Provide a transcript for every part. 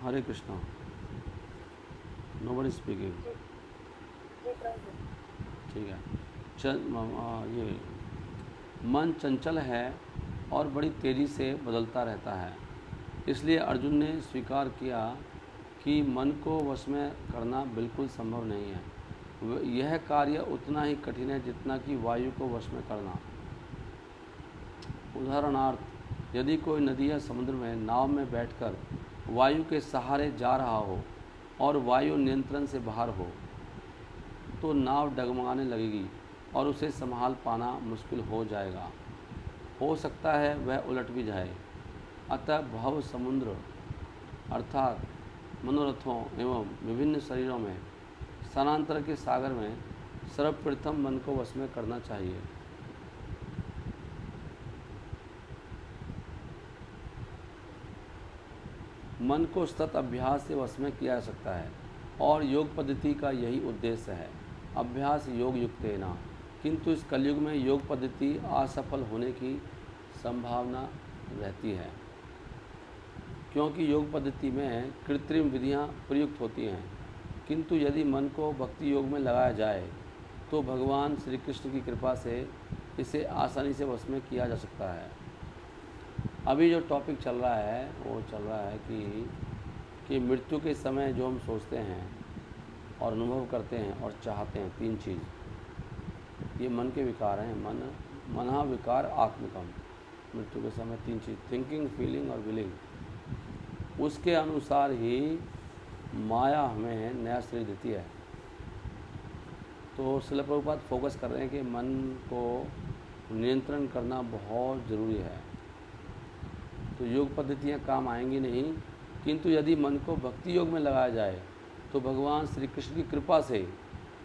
हरे Krishna. Nobody speaking. जी जी प्रभु। ठीक है। ये मन चंचल है और बड़ी तेज़ी से बदलता रहता है। इसलिए अर्जुन ने स्वीकार किया कि मन को वश में करना बिल्कुल संभव नहीं है। यह कार्य उतना ही कठिन है जितना कि वायु को वश में करना। उदाहरणार्थ, यदि कोई नदी या समुद्र में नाव में बैठकर वायु के सहारे जा रहा हो और वायु नियंत्रण से बाहर हो, तो नाव डगमगाने लगेगी और उसे संभाल पाना मुश्किल हो जाएगा। हो सकता है वह उलट भी जाए। अतः भव समुद्र अर्थात मनोरथों एवं विभिन्न शरीरों में स्थानांतर के सागर में सर्वप्रथम मन को वश में करना चाहिए। मन को सतत अभ्यास से वश में किया जा सकता है और योग पद्धति का यही उद्देश्य है। अभ्यास योग युक्तेना। किंतु इस कलयुग में योग पद्धति असफल होने की संभावना रहती है, क्योंकि योग पद्धति में कृत्रिम विधियां प्रयुक्त होती हैं। किंतु यदि मन को भक्ति योग में लगाया जाए तो भगवान श्री कृष्ण की कृपा से इसे आसानी से वश में किया जा सकता है। अभी जो टॉपिक चल रहा है वो चल रहा है कि मृत्यु के समय जो हम सोचते हैं और अनुभव करते हैं और चाहते हैं, तीन चीज़, ये मन के विकार हैं। मना विकार आत्मकम। मृत्यु के समय तीन चीज़, थिंकिंग, फीलिंग और विलिंग। उसके अनुसार ही माया हमें नया शरीर देती है। तो श्रील प्रभुपाद फोकस कर रहे हैं कि मन को नियंत्रण करना बहुत ज़रूरी है। तो योग पद्धतियाँ काम आएंगी नहीं, किंतु यदि मन को भक्ति योग में लगाया जाए तो भगवान श्री कृष्ण की कृपा से,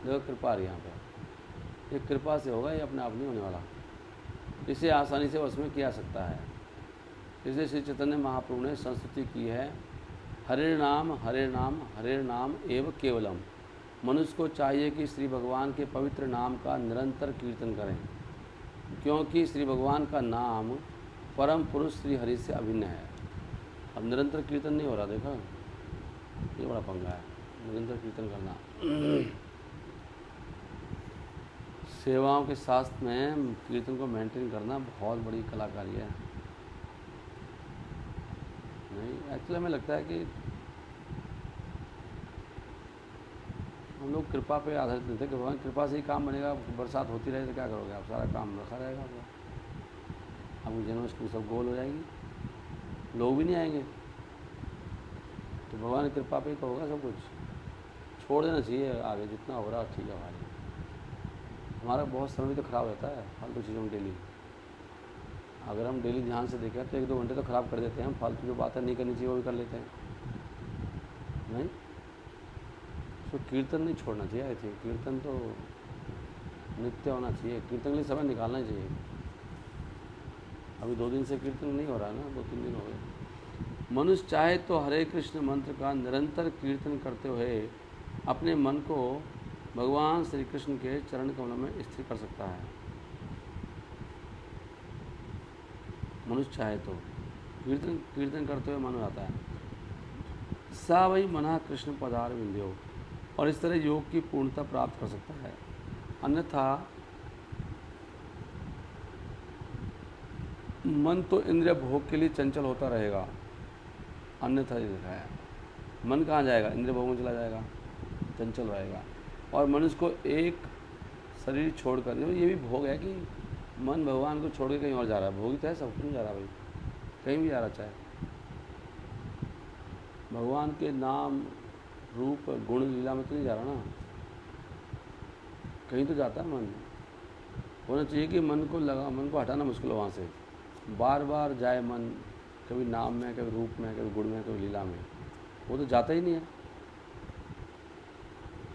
देखो कृपा आ रही है यहाँ पर, ये कृपा से होगा, ये अपने आप नहीं होने वाला। इसे आसानी से वश में किया सकता है। इसलिए श्री चैतन्य महाप्रभु ने संस्तुति की है, हरे नाम हरे नाम हरे नाम एव केवलम। मनुष्य को चाहिए कि श्री भगवान के पवित्र नाम का निरंतर कीर्तन करें, क्योंकि श्री भगवान का नाम परम पुरुष श्री हरि से अभिन्न है। अब निरंतर कीर्तन नहीं हो रहा, देखा, ये बड़ा पंगा है निरंतर कीर्तन करना। सेवाओं के शास्त्र में कीर्तन को मेंटेन करना बहुत बड़ी कलाकारी है। नहीं, एक्चुअली हमें लगता है कि हम लोग कृपा पे आधारित नहीं थे कि भगवान कृपा से ही काम बनेगा। बरसात होती रहे तो क्या करोगे आप, सारा काम रखा रहेगा आपका, आपकी जन्माष्टमी सब गोल हो जाएगी, लोग भी नहीं आएंगे। तो भगवान की कृपा पे ही तो होगा सब कुछ। छोड़ देना चाहिए आगे, जितना हो रहा ठीक है भाई। हमारा बहुत समय भी तो ख़राब रहता है फालतू चीज़ों में डेली। अगर हम डेली ध्यान से देखें तो 1-2 घंटे तो ख़राब कर देते हैं हम। फालतू जो बातें नहीं करनी चाहिए वो भी कर लेते हैं। नहीं, तो कीर्तन नहीं छोड़ना चाहिए। आई थिंक कीर्तन तो नित्य होना चाहिए, कीर्तन के लिए समय निकालना ही चाहिए। अभी 2 दिन से कीर्तन नहीं हो रहा है ना, 2-3 दिन हो गए। मनुष्य चाहे तो हरे कृष्ण मंत्र का निरंतर कीर्तन करते हुए अपने मन को भगवान श्री कृष्ण के चरण कमलों में स्थिर कर सकता है। मनुष्य चाहे तो कीर्तन करते हुए मन हो जाता है, सा वही मना कृष्ण पदार विंध्यो, और इस तरह योग की पूर्णता प्राप्त कर सकता है। अन्यथा मन तो इंद्रिय भोग के लिए चंचल होता रहेगा। अन्यथा ये देखा है, मन कहाँ जाएगा, इंद्रिय भोग में चला जाएगा, चंचल रहेगा। और मनुष्य को एक शरीर छोड़कर, ये भी भोग है कि मन भगवान को छोड़ के कहीं और जा रहा है। भोग ही तो है, सब क्यों जा रहा है भाई, कहीं भी जा रहा चाहे। भगवान के नाम रूप गुण लीला में तो नहीं जा रहा ना, कहीं तो जाता है मन। होना चाहिए कि मन को हटाना मुश्किल हो वहाँ से। बार बार जाए मन, कभी नाम में, कभी रूप में, कभी गुण में, कभी लीला में, वो तो जाता ही नहीं है।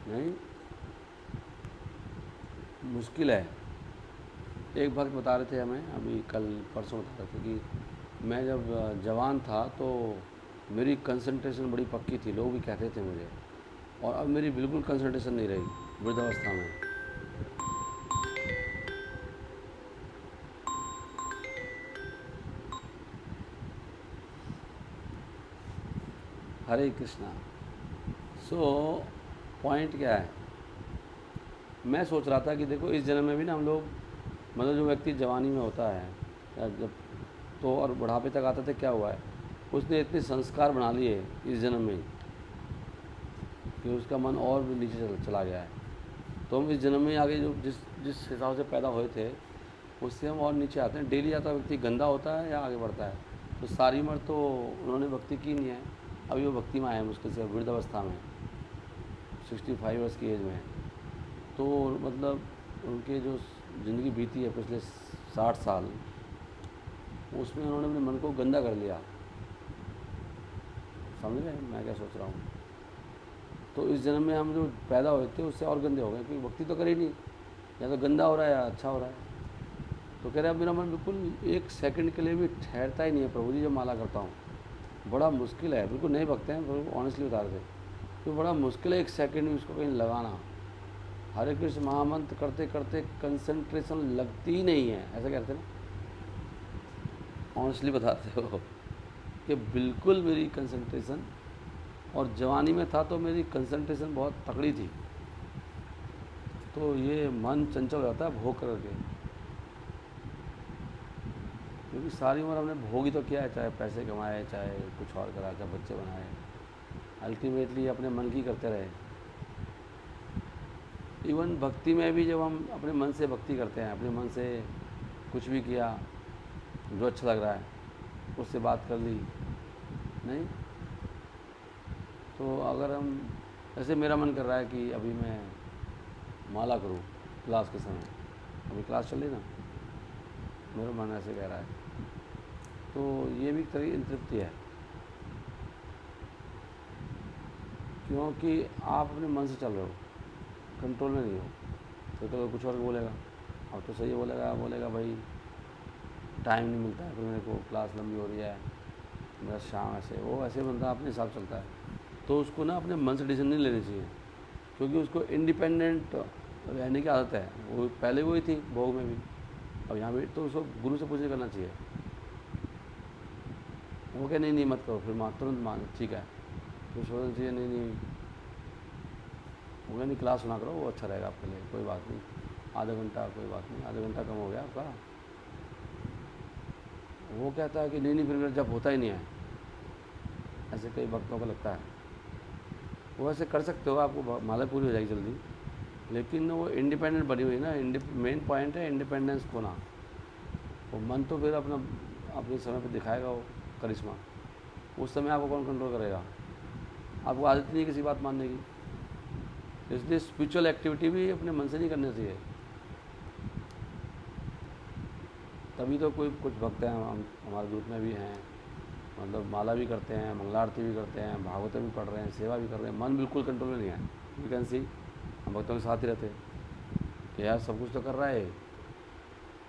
नहीं, मुश्किल है। एक भक्त बता रहे थे हमें, अभी कल परसों बता रहे थे कि मैं जब जवान था तो मेरी कंसंट्रेशन बड़ी पक्की थी, लोग भी कहते थे मुझे, और अब मेरी बिल्कुल कंसंट्रेशन नहीं रही वृद्धावस्था में। हरे कृष्णा। सो पॉइंट क्या है, मैं सोच रहा था कि देखो इस जन्म में भी ना हम लोग, मतलब जो व्यक्ति जवानी में होता है या जब तो और बुढ़ापे तक आता था, क्या हुआ है, उसने इतने संस्कार बना लिए इस जन्म में कि उसका मन और भी नीचे चला गया है। तो हम इस जन्म में आगे जो जिस जिस हिसाब से पैदा हुए थे उससे हम और नीचे आते हैं। डेली आता व्यक्ति गंदा होता है या आगे बढ़ता है। तो सारी उम्र तो उन्होंने भक्ति की नहीं है, अभी वो भक्ति में आए हैं मुश्किल से वृद्धावस्था में, 65 ईयर्स की एज में। तो मतलब उनके जो ज़िंदगी बीती है पिछले 60 साल, उसमें उन्होंने अपने मन को गंदा कर लिया। समझ रहे हैं मैं क्या सोच रहा हूँ। तो इस जन्म में हम जो पैदा हुए थे उससे और गंदे हो गए, क्योंकि भक्ति तो करी नहीं, या तो गंदा हो रहा है या अच्छा हो रहा है। तो कह रहे अब मेरा मन बिल्कुल एक सेकंड के लिए भी ठहरता ही नहीं है प्रभु जी जब माला करता हूँ। बड़ा मुश्किल है, बिल्कुल नहीं भगते हैं, बिल्कुल ऑनेस्टली बता रहे थे, तो बड़ा मुश्किल है एक सेकंड भी उसको कहीं लगाना। हरे कृष्ण महामंत्र करते करते कंसंट्रेशन लगती ही नहीं है, ऐसा कहते हैं ना, ऑनेस्टली बताते हो कि बिल्कुल मेरी कंसंट्रेशन, और जवानी में था तो मेरी कंसंट्रेशन बहुत तगड़ी थी। तो ये मन चंचल हो जाता है भोग करके, क्योंकि सारी उम्र हमने भोग ही तो किया है, चाहे पैसे कमाए, चाहे कुछ और करा, चाहे बच्चे बनाए, अल्टीमेटली अपने मन की करते रहे। इवन भक्ति में भी जब हम अपने मन से भक्ति करते हैं, अपने मन से कुछ भी किया जो अच्छा लग रहा है, उससे बात कर ली नहीं, तो अगर हम, जैसे मेरा मन कर रहा है कि अभी मैं माला करूं क्लास के समय, अभी क्लास चल रही ना, मेरा मन ऐसे कह रहा है, तो ये भी एक तरह की तृप्ति है, क्योंकि आप अपने मन से चल रहे हो, कंट्रोल में नहीं हो। तो कुछ और बोलेगा, अब तो सही बोलेगा, बोलेगा भाई टाइम नहीं मिलता है, फिर मेरे को क्लास लंबी हो रही है, मेरा शाम ऐसे, वो ऐसे बंदा अपने हिसाब चलता है। तो उसको ना अपने मन से डिसीजन नहीं लेनी चाहिए, क्योंकि उसको इंडिपेंडेंट रहने की आदत है, वो पहले वही थी भोग में भी, अब यहाँ भी। तो उसको गुरु से पूछे करना चाहिए। वो कहे नहीं नहीं मत करो, फिर तुरंत मान ठीक है, फिर सोचना चाहिए नहीं नहीं, वो कहे नहीं क्लास सुना करो, वो अच्छा रहेगा आपके लिए, कोई बात नहीं, आधा घंटा कोई बात नहीं, आधा घंटा कम हो गया आपका। वो कहता है कि नहीं नहीं फिर मेरा जब होता ही नहीं है, ऐसे कई वक्तों को लगता है। वो ऐसे कर सकते हो, आपको माला पूरी हो जाएगी जल्दी, लेकिन वो इंडिपेंडेंट बनी हुई ना, मेन पॉइंट है इंडिपेंडेंस खोना। वो मन तो फिर अपना अपने समय पे दिखाएगा वो करिश्मा, उस समय आपको कौन कंट्रोल करेगा। आपको आदत नहीं है किसी बात मानने की, इसलिए स्पिरिचुअल एक्टिविटी भी अपने मन से नहीं करनी चाहिए। तभी तो कोई कुछ भक्त हैं हमारे ग्रुप में भी हैं, मतलब माला भी करते हैं, मंगला आरती भी करते हैं, भागवत भी पढ़ रहे हैं, सेवा भी कर रहे हैं, मन बिल्कुल कंट्रोल में नहीं है। यू कैन सी, हम भक्तों के साथ ही रहते हैं कि यार सब कुछ तो कर रहा है,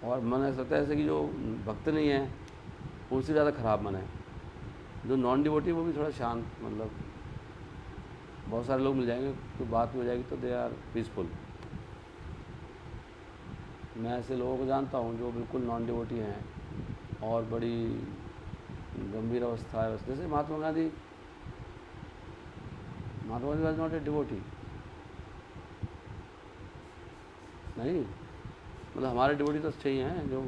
और मन ऐसा लगता है ऐसे कि जो भक्त नहीं है उनसे ज़्यादा ख़राब मन है। जो नॉन डिवोटी वो भी थोड़ा शांत, मतलब बहुत सारे लोग मिल जाएंगे तो बात हो जाएगी तो दे आर पीसफुल। मैं ऐसे लोगों को जानता हूँ जो बिल्कुल नॉन डिवोटी हैं और बड़ी गंभीर अवस्था है, जैसे Mahatma Gandhi was not a devotee, नहीं, मतलब हमारे डिवोटी तो अच्छे ही हैं जो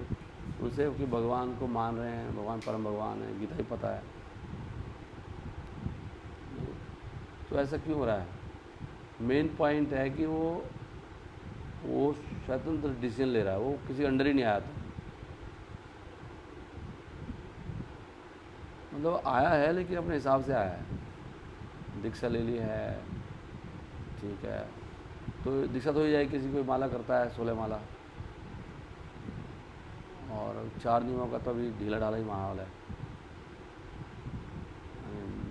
उनसे कि भगवान को मान रहे हैं, भगवान परम भगवान है, गीता ही पता है। तो ऐसा क्यों हो रहा है? मेन पॉइंट है कि वो स्वतंत्र डिसीजन ले रहा है, वो किसी अंडर ही नहीं आया था, मतलब आया है लेकिन अपने हिसाब से आया है। दीक्षा ले ली है, ठीक है, तो दीक्षा तो हो जाएगी, किसी कोई माला करता है 16 माला, और 4 नियमों का तो अभी ढीला ढाला ही माहौल है,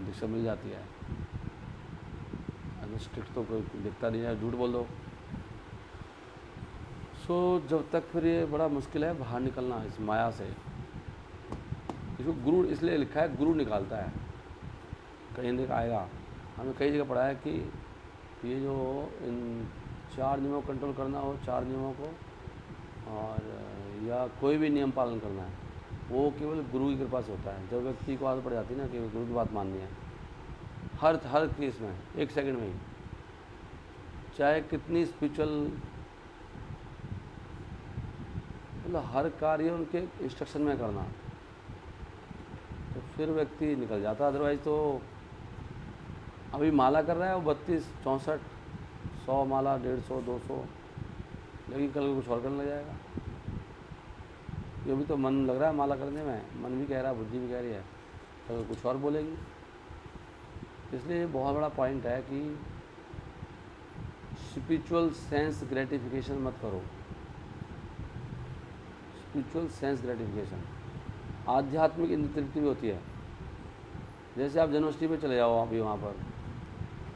दीक्षा मिल जाती है, अगर स्ट्रिक्ट तो कोई दिखता नहीं है, झूठ बोल दो। सो जब तक फिर ये बड़ा मुश्किल है बाहर निकलना इस माया से। इसको गुरु इसलिए लिखा है, गुरु निकालता है, कहीं देख आएगा। हमें कई जगह पढ़ा है कि ये जो इन 4 नियमों को कंट्रोल करना हो, 4 नियमों को, और या कोई भी नियम पालन करना है, वो केवल गुरु की कृपा से होता है। जब व्यक्ति को आदत पड़ जाती है ना कि गुरु की बात माननी है, हर केस में 1 सेकंड में ही, चाहे कितनी स्पिरिचुअल, मतलब हर कार्य उनके इंस्ट्रक्शन में करना, तो फिर व्यक्ति निकल जाता। अदरवाइज़ तो अभी माला कर रहा है वो 32, 64, 100 माला, 150, 200, लेकिन कल कुछ और करने लग जाएगा। ये भी तो मन लग रहा है माला करने में, मन भी कह रहा है, बुद्धि भी कह रही है, कल कुछ और बोलेगी। इसलिए ये बहुत बड़ा पॉइंट है कि स्पिरिचुअल सेंस ग्रेटिफिकेशन मत करो। स्पिरिचुअल सेंस ग्रेटिफिकेशन, आध्यात्मिक इंद्रिय तृप्ति भी होती है। जैसे आप जन्माष्टमी पे चले जाओ, अभी वहाँ पर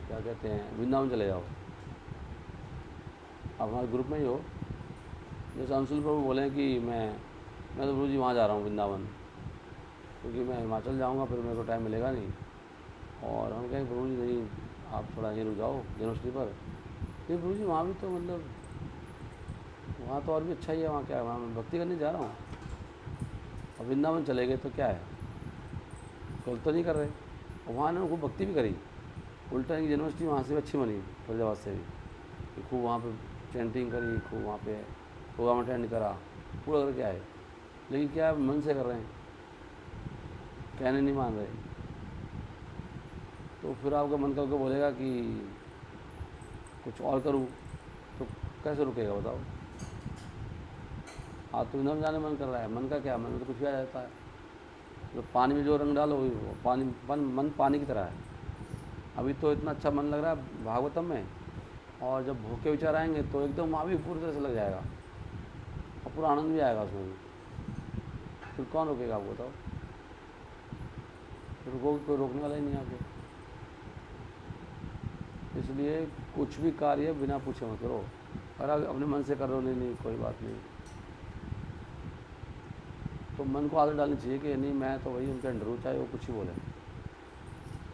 क्या कहते हैं, वृंदावन चले जाओ, आप हमारे ग्रुप में ही हो। जैसे अंशुल प्रभु बोले कि मैं तो गुरु जी वहाँ जा रहा हूँ वृंदावन, क्योंकि मैं हिमाचल जाऊँगा, फिर मेरे को टाइम मिलेगा नहीं। और हम कहें प्रभु जी नहीं, आप थोड़ा यहीं रुक जाओ जन्माष्टमी पर। नहीं प्रभु जी वहाँ भी तो मतलब वहाँ तो और भी अच्छा ही है, वहाँ क्या है, वहाँ मैं भक्ति करने जा रहा हूँ। अब वृंदावन चले गए तो क्या है, गलत तो नहीं कर रहे। और वहाँ ने खूब भक्ति भी करी, उल्टा इनकी जन्माष्टमी वहाँ से भी अच्छी बनी, फरीदाबाद से भी, खूब वहाँ पे चैंटिंग करी, खूब वहाँ पे प्रोग्राम अटेंड करा, पूरा करके आए। लेकिन क्या मन से कर रहे हैं, कहने नहीं मान रहे। तो फिर आपका मन करके बोलेगा कि कुछ और करूँ, तो कैसे रुकेगा बताओ। आज तो एकदम जाने मन कर रहा है, मन का क्या, मन में तो कुछ भी आ जाता है। तो पानी में जो रंग डालो वो पानी, मन पानी की तरह है। अभी तो इतना अच्छा मन लग रहा है भागवतम में, और जब भूखे विचार आएंगे तो एकदम वहाँ भी पूरी तरह से लग जाएगा, और पूरा आनंद भी आएगा उसमें भी। फिर कौन रोकेगा आपको बताओ, फिर कोई रोकने वाला ही नहीं है आपको। इसलिए कुछ भी कार्य बिना पूछे मत करो। अगर अपने मन से कर रहे हो, नहीं कोई बात नहीं, तो मन को आदत डालनी चाहिए कि नहीं मैं तो वही उनके अंडर हूँ, चाहे वो कुछ ही बोले।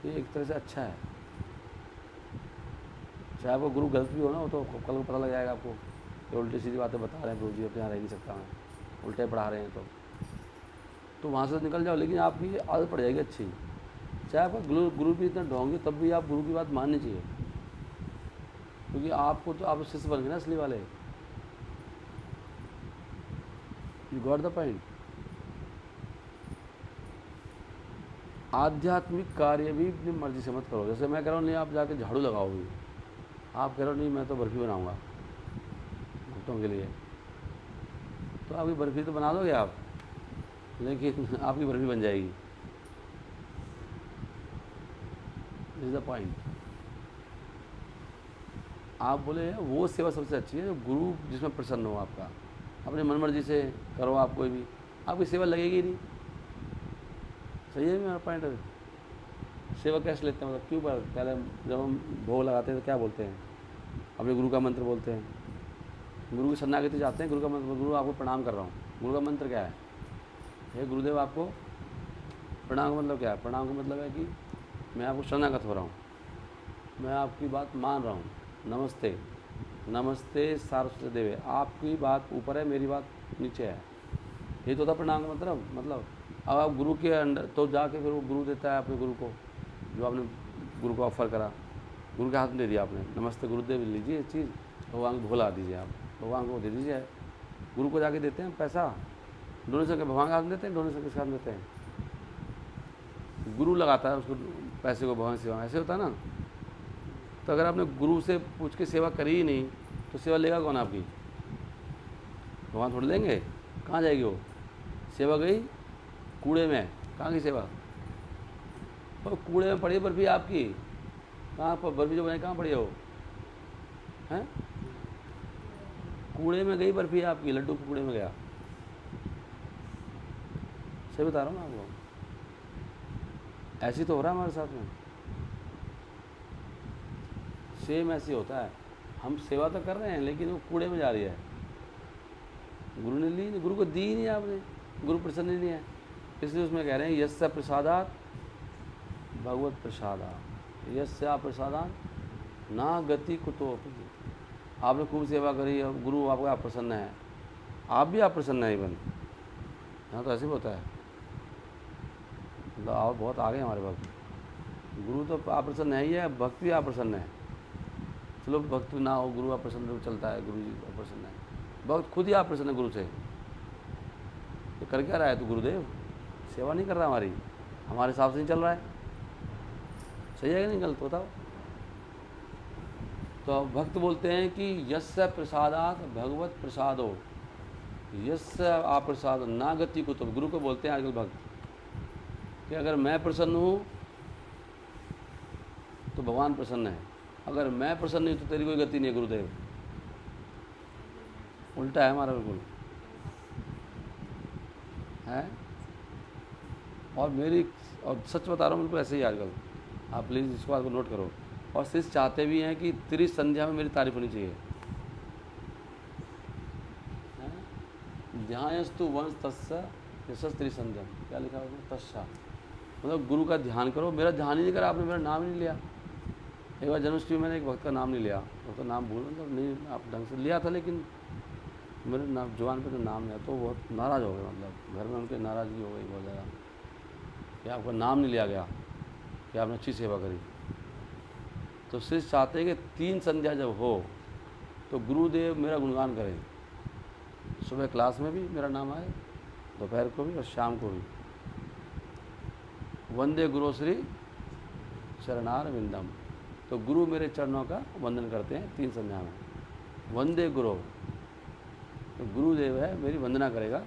ये एक तरह से अच्छा है। चाहे वो गुरु गलत भी हो ना, वो तो कल को पता लग जाएगा आपको, ये उल्टी सीधी बातें बता रहे हैं गुरु जी, अपने यहाँ रह नहीं सकता मैं, उल्टे पढ़ा रहे हैं, तो वहाँ से निकल जाओ। लेकिन आपकी आदत पड़ जाएगी अच्छी। चाहे आपका गुरु भी इतना ढोंगी, तब भी आप गुरु की बात माननी चाहिए, क्योंकि आपको तो आप शिष्य बन गए ना असली वाले। You got the point. आध्यात्मिक कार्य भी अपनी मर्जी से मत करो। जैसे मैं कह रहा हूँ नहीं आप जाके झाड़ू लगाओगे, आप कह रहे हो नहीं मैं तो बर्फ़ी बनाऊँगा भक्तों के लिए, तो आपकी बर्फ़ी तो बना दोगे आप, लेकिन आपकी बर्फ़ी बन जाएगी। This is the point. आप बोले वो सेवा सबसे अच्छी है जो गुरु जिसमें प्रसन्न हो आपका। अपने मन मर्जी से करो आप कोई भी, आपकी सेवा लगेगी ही नहीं। सही है मेरा पॉइंट। सेवा कैसे लेते हैं, मतलब क्यों पहले जब हम भोग लगाते हैं तो क्या बोलते हैं, अपने गुरु का मंत्र बोलते हैं, गुरु की शरणागति चाहते हैं, गुरु का मंत्र, गुरु आपको प्रणाम कर रहा हूँ, गुरु का मंत्र क्या है, हे गुरुदेव आपको प्रणाम का मतलब क्या है, प्रणाम का मतलब है कि मैं आपको शरणागत हो रहा हूँ, मैं आपकी बात मान रहा हूँ, नमस्ते नमस्ते सारस्वती देवे, आपकी बात ऊपर है, मेरी बात नीचे है। ये तो था प्रणाम का मतलब अब आप गुरु के अंडर तो जाके फिर वो गुरु देता है अपने गुरु को, जो आपने गुरु को ऑफ़र करा, गुरु के हाथ में दे दिया आपने, नमस्ते गुरुदेव लीजिए ये चीज़, भगवान को भुला दीजिए, आप भगवान को दे दीजिए। गुरु को जाके देते हैं पैसा, डोनेशन के भगवान के हाथ में देते हैं, डोनेशन किसके हाथ में देते हैं, गुरु लगाता है उसको पैसे को, भगवान सेवा ऐसे होता है ना। तो अगर आपने गुरु से पूछ के सेवा करी ही नहीं तो सेवा लेगा कौन आपकी, भगवान थोड़ी लेंगे, कहाँ जाएगी वो सेवा, गई कूड़े में, कहाँ की सेवा, और कूड़े में पड़ी है बर्फ़ी आपकी, कहाँ पर बर्फ़ी जो बनाई कहाँ पड़ी है वो, हैं कूड़े में गई बर्फ़ी आपकी, लड्डू कूड़े में गया। सही बता रहा हूँ ना आपको, ऐसी तो हो रहा है हमारे साथ में, सेम ऐसे होता है। हम सेवा तो कर रहे हैं लेकिन वो कूड़े में जा रही है, गुरु ने ली नहीं, गुरु को दी ही नहीं आपने, गुरु प्रसन्न ही नहीं है। इसलिए उसमें कह रहे हैं यस्य प्रसादात भगवत प्रसादा, यस्य प्रसादात ना गति कुतोपि। आपने खूब सेवा करी, अब गुरु आपका प्रसन्न है, आप भी आप प्रसन्न है इवन, यहाँ तो ऐसे भी होता है। मतलब आप बहुत आगे हमारे वक्त। गुरु तो अप्रसन्न है ही है, भक्त भी अप्रसन्न है। चलो भक्त ना हो, गुरु अप्रसन्न तो चलता है, गुरु जी अप्रसन्न है, भक्त खुद ही अप्रसन्न है गुरु से। ये कर क्या रहा है तू गुरुदेव? सेवा नहीं कर रहा हमारी, हमारे हिसाब से नहीं चल रहा है, सही है कि नहीं, गलत बताओ। तो भक्त बोलते हैं कि यस्य प्रसादात भगवत प्रसादो, यस्य अप्रसाद ना गति को, तो गुरु को बोलते हैं आजकल भक्त कि अगर मैं प्रसन्न हूँ तो भगवान प्रसन्न है, अगर मैं प्रसन्न नहीं तो तेरी कोई गति नहीं है गुरुदेव। उल्टा है हमारा बिल्कुल है। और मेरी, और सच बता रहा हूँ बिल्कुल ऐसे ही आजकल, आप प्लीज़ इसको बात को नोट करो। और शिष्य चाहते भी हैं कि तेरी संध्या में मेरी तारीफ होनी चाहिए। ध्यायस्तु वंश तस्सा यशस तेरी संध्या, क्या लिखा है उसमें, तस्सा, मतलब गुरु का ध्यान करो। मेरा ध्यान ही नहीं करा आपने, मेरा नाम ही नहीं लिया। एक बार जन्माष्टमी में मैंने एक भक्त का नाम नहीं लिया, उसका नाम भूल, मतलब नहीं आप ढंग से लिया था, लेकिन मेरे नाम जुबान पे तो नाम लिया, तो बहुत नाराज़ हो गए, मतलब घर में उनके नाराज़गी हो गई बहुत ज़्यादा कि आपका नाम नहीं लिया गया, कि आपने अच्छी सेवा करी। तो शिष्य चाहते हैं कि 3 संध्या जब हो तो गुरुदेव मेरा गुणगान करें, सुबह क्लास में भी मेरा नाम आए, दोपहर को भी और शाम को भी। वंदे गुरु श्री शरणार विंदम, तो गुरु मेरे चरणों का वंदन करते हैं 3 संध्या में। वंदे गुरु, तो गुरुदेव है मेरी वंदना करेगा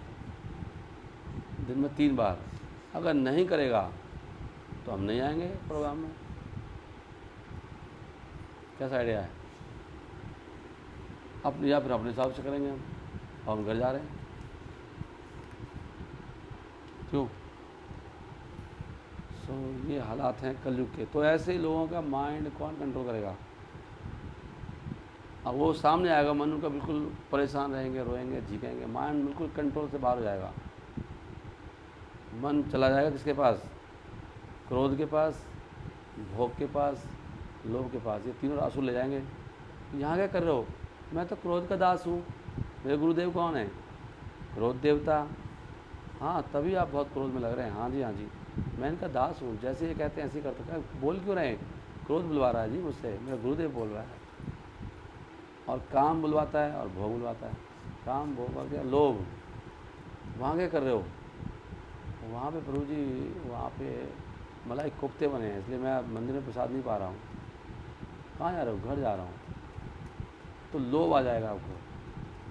दिन में 3 बार। अगर नहीं करेगा तो हम नहीं आएंगे प्रोग्राम में। कैसा आइडिया है? अपने या फिर अपने हिसाब से करेंगे हम, और हम घर जा रहे हैं, क्यों? ये हालात हैं कलयुग के। तो ऐसे लोगों का माइंड कौन कंट्रोल करेगा? अब वो सामने आएगा, मन उनका बिल्कुल परेशान रहेंगे, रोएंगे, झीकेंगे, माइंड बिल्कुल कंट्रोल से बाहर हो जाएगा। मन चला जाएगा किसके पास? क्रोध के पास, भोग के पास, लोभ के पास। ये तीनों आंसू ले जाएंगे। यहाँ क्या कर रहे हो? मैं तो क्रोध का दास हूँ। मेरे गुरुदेव कौन है? क्रोध देवता। हाँ, तभी आप बहुत क्रोध में लग रहे हैं। हाँ जी, हाँ जी, मैं इनका दास हूँ, जैसे ये कहते हैं ऐसे ही करते हैं। बोल क्यों रहे हैं? क्रोध बुलवा रहा है जी मुझसे, मेरा गुरुदेव बोल रहा है। और काम बुलवाता है और भोग बुलवाता है। काम, भोग और क्या, लोभ। वहाँ क्या कर रहे हो? वहाँ पे प्रभु जी, वहाँ पे मलाई कोफ्ते बने हैं, इसलिए मैं मंदिर में प्रसाद नहीं पा रहा हूँ। कहाँ जा रहे हो? घर जा रहा हूँ। तो लोभ आ जाएगा आपको,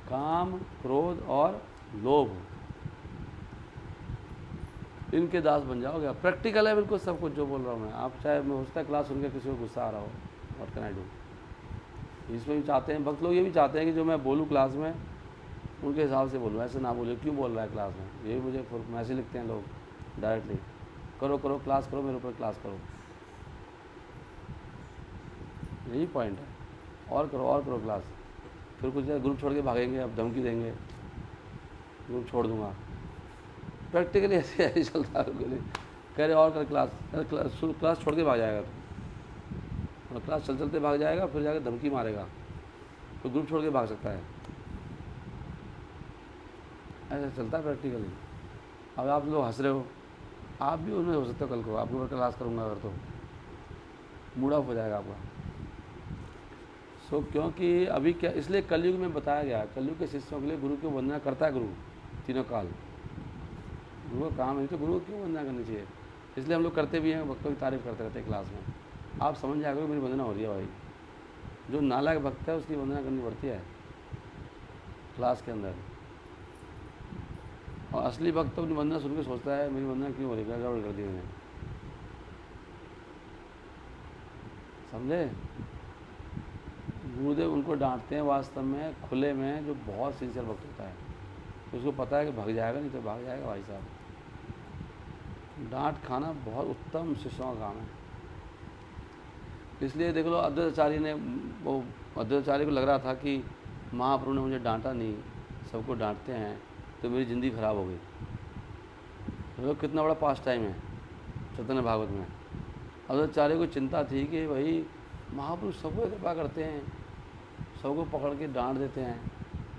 काम, क्रोध और लोभ, इनके दास बन जाओगे। प्रैक्टिकल है बिल्कुल सब कुछ जो बोल रहा हूँ मैं। आप चाहे, मैं हो सकता है क्लास सुन के किसी को गुस्सा आ रहा हो, व्हाट कैन आई डू। इसमें भी चाहते हैं भक्त लोग, ये भी चाहते हैं कि जो मैं बोलूँ क्लास में उनके हिसाब से बोलूँ, ऐसे ना बोले क्यों बोल रहा है क्लास में। ये मुझे मैसेज लिखते हैं लोग डायरेक्टली, करो करो क्लास करो, मेरे ऊपर क्लास करो। यही पॉइंट है, और करो क्लास। फिर कुछ ग्रुप छोड़ के भागेंगे, अब धमकी देंगे ग्रुप छोड़ दूंगा। प्रैक्टिकली ऐसे ऐसे चलता है। कह रहे और कर क्लास, क्लास छोड़ के भाग जाएगा तो, और क्लास चलते भाग जाएगा, फिर जाकर धमकी मारेगा, तो ग्रुप छोड़ के भाग सकता है। ऐसा चलता है प्रैक्टिकली। अब आप लोग हंस रहे हो, आप भी उनमें हो सकते हो। कल को आपके ऊपर क्लास करूँगा अगर, तो मूड ऑफ हो जाएगा आपका। क्योंकि अभी क्या, इसलिए कलयुग में बताया गया, कलयुग के शिष्यों के लिए गुरु की वंदना करता है गुरु तीनों काल। गुरु का काम है, तो गुरु को क्यों वंदना करनी चाहिए? इसलिए हम लोग करते भी हैं, भक्तों की तारीफ करते रहते हैं क्लास में। आप समझ जाएगा मेरी वंदना हो रही है भाई। जो नालायक भक्त है उसकी वंदना करनी पड़ती है क्लास के अंदर। और असली भक्त तो अपनी वंदना सुन के सोचता है मेरी वंदना क्यों हो रही है, गड़बड़ कर दी मैंने। समझे? गुरुदेव उनको डांटते हैं वास्तव में खुले में, जो बहुत सिंसियर भक्त होता है, उसको पता है कि भाग जाएगा, नहीं तो भाग जाएगा भाई साहब। डांट खाना बहुत उत्तम शिष्यों का काम है। इसलिए देख लो, अद्वैताचार्य ने, वो अद्वैताचार्य को लग रहा था कि महाप्रभु ने मुझे डांटा नहीं, सबको डांटते हैं तो मेरी ज़िंदगी खराब हो गई। तो कितना बड़ा पास टाइम है चैतन्य भागवत में। अद्वैताचार्य को चिंता थी कि भाई महाप्रभु सबको कृपा करते हैं, सबको पकड़ के डांट देते हैं,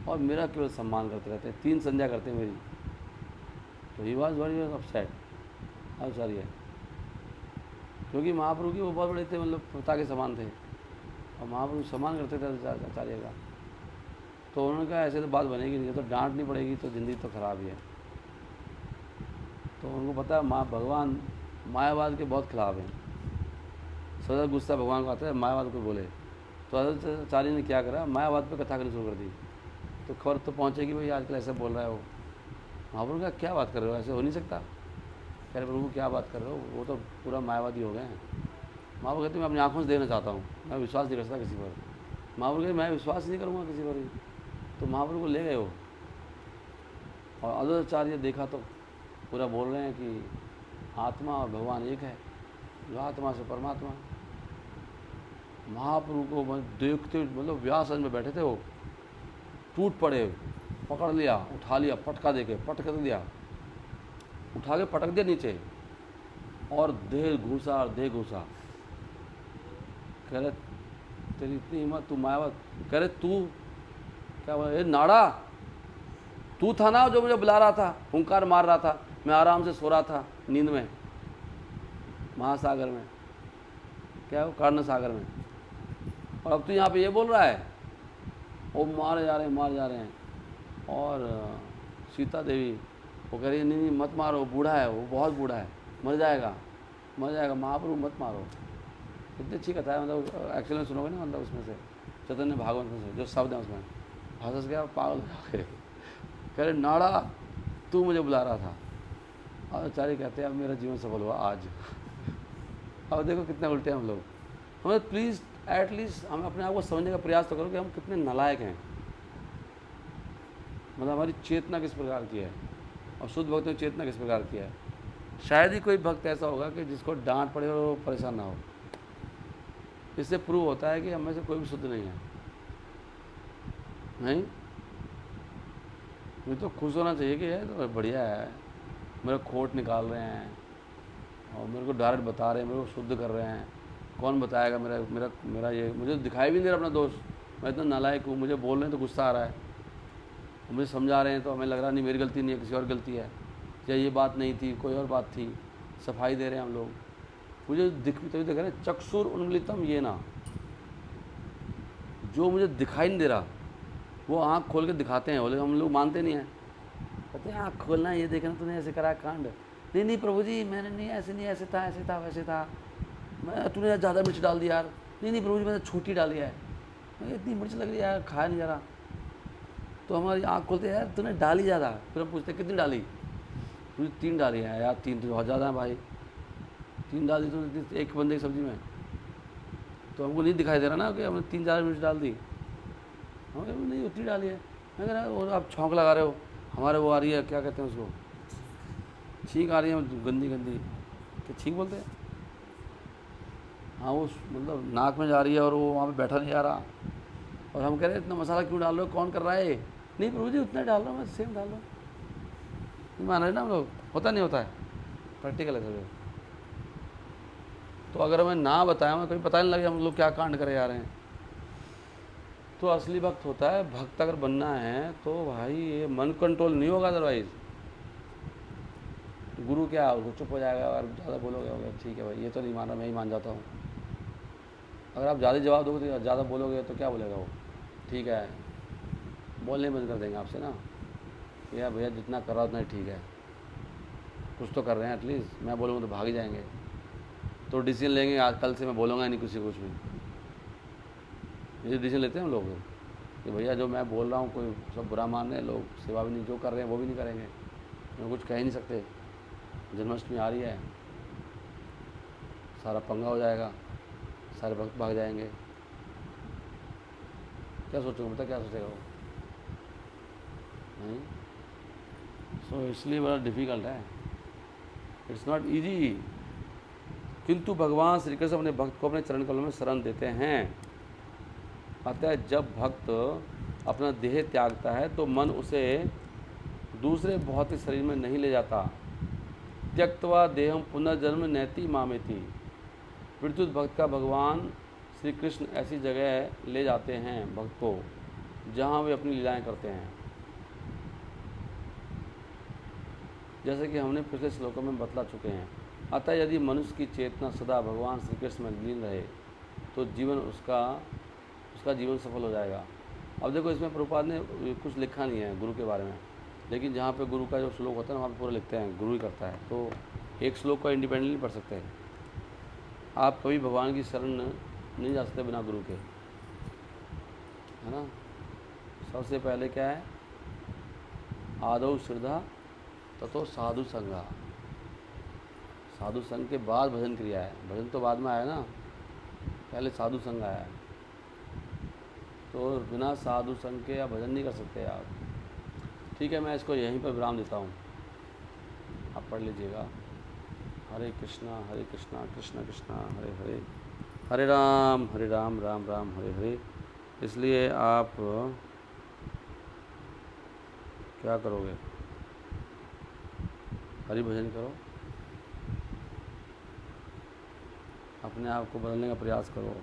और मेरा केवल सम्मान करते रहते हैं, 3 संध्या करते हैं मेरी। तो ही वॉज वेरी अपसेट आचार्य। क्योंकि महाप्रभु की वो बहुत बड़े थे, मतलब पिता के समान थे और महाप्रभु सम्मान करते थे आचार्य का। तो उन्होंने कहा ऐसे तो बात बनेगी नहीं, तो डांटनी पड़ेगी, तो ज़िंदगी तो ख़राब ही है। तो उनको पता है भगवान मायावाद के बहुत खिलाफ हैं। सदा गुस्सा भगवान को आता है मायावाद को बोले, तो आचार्य ने क्या करा, मायावाद पे कथा करनी शुरू कर दी। तो खबर तो पहुँचेगी भाई आजकल ऐसे बोल रहा है वो। महाप्रभु का क्या बात कर रहे हो, ऐसे हो नहीं सकता। कह रहे प्रभु क्या बात कर रहे हो, वो तो पूरा मायावादी हो गए हैं। महाप्रभु कहते मैं अपनी आँखों से देखना चाहता हूँ, मैं विश्वास नहीं कर सकता किसी पर। महाप्रभु कहते मैं विश्वास नहीं करूँगा किसी पर ही। तो महाप्रभु को ले गए वो, और अद्वैताचार्य देखा तो पूरा बोल रहे हैं कि आत्मा और भगवान एक है, जो आत्मा से परमात्मा। महाप्रभु को देखते, मतलब व्यास में बैठे थे वो, टूट पड़े, पकड़ लिया, उठा लिया, पटका देके पटक दिया, उठा के पटक दिया नीचे, और देह घुसा और देह घुसा। कह रहे तेरी इतनी हिम्मत, तू मायावत। कह रहे तू क्या बोला, ये नाड़ा तू था ना जो मुझे बुला रहा था, हुंकार मार रहा था, मैं आराम से सो रहा था नींद में महासागर में, क्या वो कर्ण सागर में, और अब तू यहाँ पे ये बोल रहा है। वो मारे जा रहे हैं। और सीता देवी वो कह रही है नहीं मत मारो, बूढ़ा है वो, बहुत बूढ़ा है, मर जाएगा। महाप्रभु मत मारो। कितनी अच्छी कथा है, मतलब एक्चुअली में सुनोगे ना, मतलब उसमें से चैतन्य भागवत में से जो शब्द है उसमें हंस गया, पागल हो गए। कह रहे नाड़ा तू मुझे बुला रहा था। और आचार्य कहते हैं अब मेरा जीवन सफल हुआ आज। अब देखो कितने उल्टे हम लोग। हमें प्लीज़ एटलीस्ट हम अपने आप को समझने का प्रयास तो करो कि हम कितने नालायक हैं, मतलब हमारी चेतना किस प्रकार की है, और शुद्ध भक्तों की चेतना किस प्रकार की है। शायद ही कोई भक्त ऐसा होगा कि जिसको डांट पड़े और वो परेशान ना हो। इससे प्रूव होता है कि हम में से कोई भी शुद्ध नहीं है। नहीं, मुझे तो खुश होना चाहिए कि यार तो बढ़िया है, मेरा खोट निकाल रहे हैं और मेरे को डायरेक्ट बता रहे हैं, मेरे को शुद्ध कर रहे हैं। कौन बताएगा मेरा ये, मुझे दिखाई भी नहीं दे रहा अपना दोष, मैं इतना नालायक हूँ। मुझे बोल रहे हैं तो गुस्सा आ रहा है, मुझे समझा रहे हैं तो हमें लग रहा नहीं मेरी गलती नहीं है, किसी और गलती है, या ये बात नहीं थी कोई और बात थी। सफाई दे रहे हैं हम लोग। मुझे तभी देख रहे हैं चक्षुर उन्मिलितम ये ना, जो मुझे दिखाई नहीं दे रहा वो आँख खोल के दिखाते हैं, बोले हम लोग मानते नहीं हैं। कहते हैं आँख खोलना, ये देखना तूने ऐसे करा कांड। नहीं प्रभु जी मैंने नहीं, ऐसे नहीं, ऐसे था वैसे था, मैं तूने ज़्यादा मिर्च डाल दी यार। नहीं प्रभु जी मैंने छोटी डाली है, इतनी मिर्च लग रही है यार, खाया नहीं जा रहा। तो हमारी आँख खोलते हैं यार तूने डाली ज़्यादा। फिर हम पूछते कितनी डाली, तुझे 3 डाली है यार, 3 तो बहुत ज़्यादा है भाई, 3 डाल दी तूने एक बंदे की सब्ज़ी में, तो हमको नहीं दिखाई दे रहा ना कि हमने 3-4 मिर्च डाल दी। हम कह नहीं उतनी डाली है। मैं कह रहा वो आप छौंक लगा रहे हो, हमारे वो आ रही है क्या कहते हैं उसको, छींक आ रही है गंदी क्या छींक बोलते हैं, हाँ वो मतलब नाक में जा रही है और वो वहाँ पे बैठा नहीं जा रहा, और हम कह रहे हैं इतना मसाला क्यों डाल रहे हो, कौन कर रहा है। नहीं प्रभु जी उतना डाल रहा हूँ मैं, सेम डाल रहा हूँ। नहीं मान रहे ना हम लोग, होता नहीं होता है, प्रैक्टिकल है सर। तो अगर हमें ना बताया, हमें कभी पता नहीं लगे हम लोग क्या कांड करे जा रहे हैं। तो असली भक्त होता है, भक्त अगर बनना है तो भाई ये मन कंट्रोल नहीं होगा, अदरवाइज गुरु क्या उसको चुप हो जाएगा, अगर ज़्यादा बोलोगे होगा ठीक है भाई ये तो नहीं मान रहा, मैं ही मान जाता हूँ। अगर आप ज़्यादा जवाब दोगे तो ज़्यादा बोलोगे तो क्या बोलेगा वो, ठीक है बोलने बंद कर देंगे आपसे ना, यार भैया जितना कर रहा उतना ही ठीक है, कुछ तो कर रहे हैं एटलीस्ट। मैं बोलूँगा तो भाग ही जाएंगे, तो डिसीजन लेंगे आज कल से मैं बोलूँगा नहीं किसी को कुछ भी। ये डिसीजन लेते हैं हम लोग कि भैया जो मैं बोल रहा हूँ कोई सब बुरा मान रहे हैं लोग, सेवा भी नहीं, जो कर रहे हैं वो भी नहीं करेंगे, मैं कुछ कह ही नहीं सकते। जन्माष्टमी आ रही है, सारा पंगा हो जाएगा, सारे भक्त भाग जाएंगे, क्या सोचोगे बता, क्या सोचेगा वो, नहीं। सो इसलिए बड़ा डिफ़िकल्ट है, इट्स नॉट ईजी। किंतु भगवान श्री कृष्ण अपने भक्त को अपने चरण कमलों में शरण देते हैं। अतः जब भक्त अपना देह त्यागता है तो मन उसे दूसरे भौतिक शरीर में नहीं ले जाता। त्यक्त्वा देहम पुनर्जन्म नैति मामेति। विद्युत भक्त का भगवान श्री कृष्ण ऐसी जगह ले जाते हैं भक्त को जहाँ वे अपनी लीलाएं करते हैं। जैसे कि हमने पिछले श्लोकों में बतला चुके हैं, अतः यदि मनुष्य की चेतना सदा भगवान श्री कृष्ण में लीन रहे तो जीवन उसका जीवन सफल हो जाएगा। अब देखो, इसमें प्रभुपाद ने कुछ लिखा नहीं है गुरु के बारे में, लेकिन जहाँ पे गुरु का जो श्लोक होता है ना वहाँ पे पूरा लिखते हैं, गुरु ही करता है। तो एक श्लोक को इंडिपेंडेंटली पढ़ सकते हैं आप, कभी भगवान की शरण नहीं जा सकते बिना गुरु के, है ना। सबसे पहले क्या है, आदौ श्रद्धा ततो साधु संगा। साधु संग के बाद भजन क्रिया है, भजन तो बाद में आया ना, पहले साधु संग आया है। तो बिना साधु संग के आप भजन नहीं कर सकते आप। ठीक है, मैं इसको यहीं पर विराम देता हूँ, आप पढ़ लीजिएगा। हरे कृष्णा कृष्ण कृष्णा हरे हरे, हरे राम राम राम हरे हरे। इसलिए आप क्या करोगे, हरि भजन करो, अपने आप को बदलने का प्रयास करो।